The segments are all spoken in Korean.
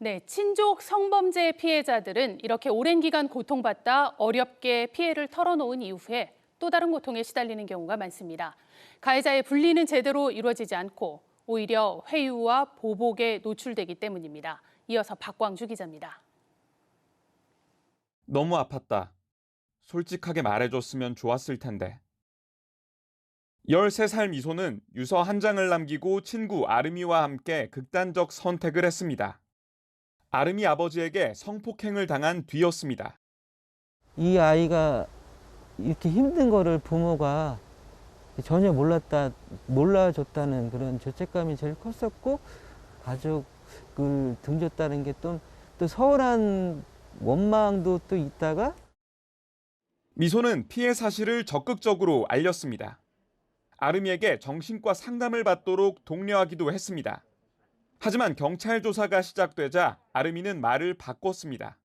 네, 친족 성범죄 피해자들은 이렇게 오랜 기간 고통받다 어렵게 피해를 털어놓은 이후에 또 다른 고통에 시달리는 경우가 많습니다. 가해자의 분리는 제대로 이루어지지 않고 오히려 회유와 보복에 노출되기 때문입니다. 이어서 박광주 기자입니다. 너무 아팠다. 솔직하게 말해줬으면 좋았을 텐데. 13살 미소는 유서 한 장을 남기고 친구 아름이와 함께 극단적 선택을 했습니다. 아름이 아버지에게 성폭행을 당한 뒤였습니다. 이 아이가 이렇게 힘든 거를 부모가 전혀 몰라줬다는 그런 죄책감이 제일 컸었고, 가족을 등졌다는 게 또 서운한 원망도 또 있다가. 미소는 피해 사실을 적극적으로 알렸습니다. 아름이에게 정신과 상담을 받도록 독려하기도 했습니다. 하지만 경찰 조사가 시작되자 아름이는 말을 바꿨습니다.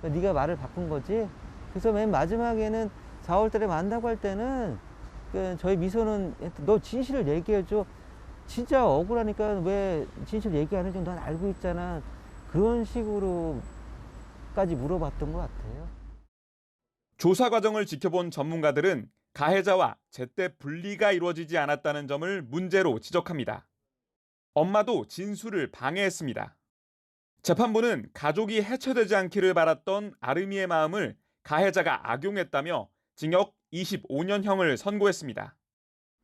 네가 말을 바꾼 거지. 그래서 맨 마지막에는 4월 달에 만나고 할 때는 저희 미소는 너 진실을 얘기해줘. 진짜 억울하니까 왜 진실 얘기 안 해줘? 난 알고 있잖아. 그런 식으로까지 물어봤던 것 같아요. 조사 과정을 지켜본 전문가들은 가해자와 제때 분리가 이루어지지 않았다는 점을 문제로 지적합니다. 엄마도 진술을 방해했습니다. 재판부는 가족이 해체되지 않기를 바랐던 아름이의 마음을 가해자가 악용했다며 징역 25년형을 선고했습니다.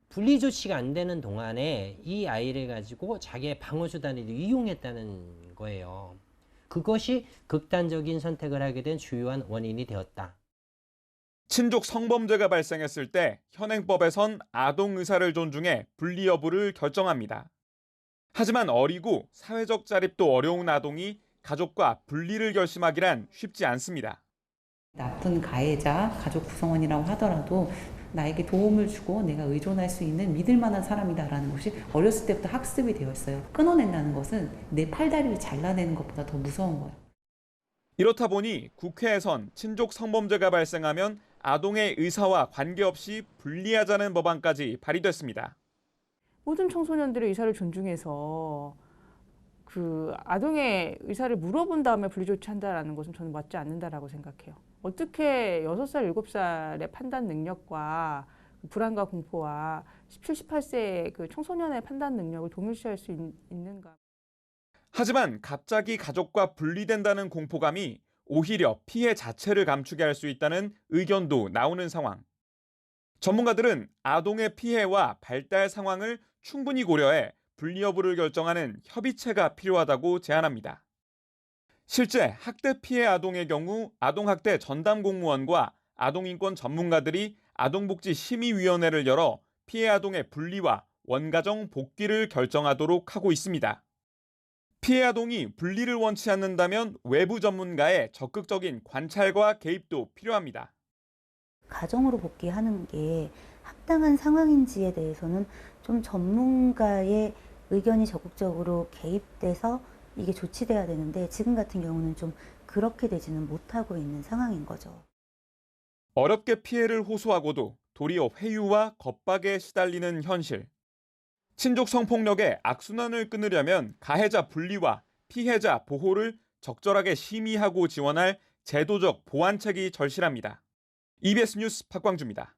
분리 조치가 안 되는 동안에 이 아이를 가지고 자기의 방어수단으로 이용했다는 거예요. 그것이 극단적인 선택을 하게 된 주요한 원인이 되었다. 친족 성범죄가 발생했을 때 현행법에선 아동 의사를 존중해 분리 여부를 결정합니다. 하지만 어리고 사회적 자립도 어려운 아동이 가족과 분리를 결심하기란 쉽지 않습니다. 나쁜 가해자, 가족 구성원이라고 하더라도 나에게 도움을 주고 내가 의존할 수 있는 믿을 만한 사람이다라는 것이 어렸을 때부터 학습이 되어 있어요. 끊어낸다는 것은 내 팔다리를 잘라내는 것보다 더 무서운 거예요. 이렇다 보니 국회에선 친족 성범죄가 발생하면 아동의 의사와 관계없이 분리하자는 법안까지 발의됐습니다. 모든 청소년들의 의사를 존중해서 그 아동의 의사를 물어본 다음에 분리 조치한다라는 것은 저는 맞지 않는다라고 생각해요. 어떻게 6살, 7살의 판단 능력과 불안과 공포와 17, 18세의 그 청소년의 판단 능력을 동일시할 수 있는가? 하지만 갑자기 가족과 분리된다는 공포감이 오히려 피해 자체를 감추게 할 수 있다는 의견도 나오는 상황. 전문가들은 아동의 피해와 발달 상황을 충분히 고려해 분리 여부를 결정하는 협의체가 필요하다고 제안합니다. 실제 학대 피해 아동의 경우 아동학대 전담 공무원과 아동인권 전문가들이 아동복지심의위원회를 열어 피해 아동의 분리와 원가정 복귀를 결정하도록 하고 있습니다. 피해 아동이 분리를 원치 않는다면 외부 전문가의 적극적인 관찰과 개입도 필요합니다. 가정으로 복귀하는 게 합당한 상황인지에 대해서는 좀 전문가의 의견이 적극적으로 개입돼서 이게 조치돼야 되는데 지금 같은 경우는 좀 그렇게 되지는 못하고 있는 상황인 거죠. 어렵게 피해를 호소하고도 도리어 회유와 겁박에 시달리는 현실. 친족 성폭력의 악순환을 끊으려면 가해자 분리와 피해자 보호를 적절하게 심의하고 지원할 제도적 보완책이 절실합니다. EBS 뉴스 박광주입니다.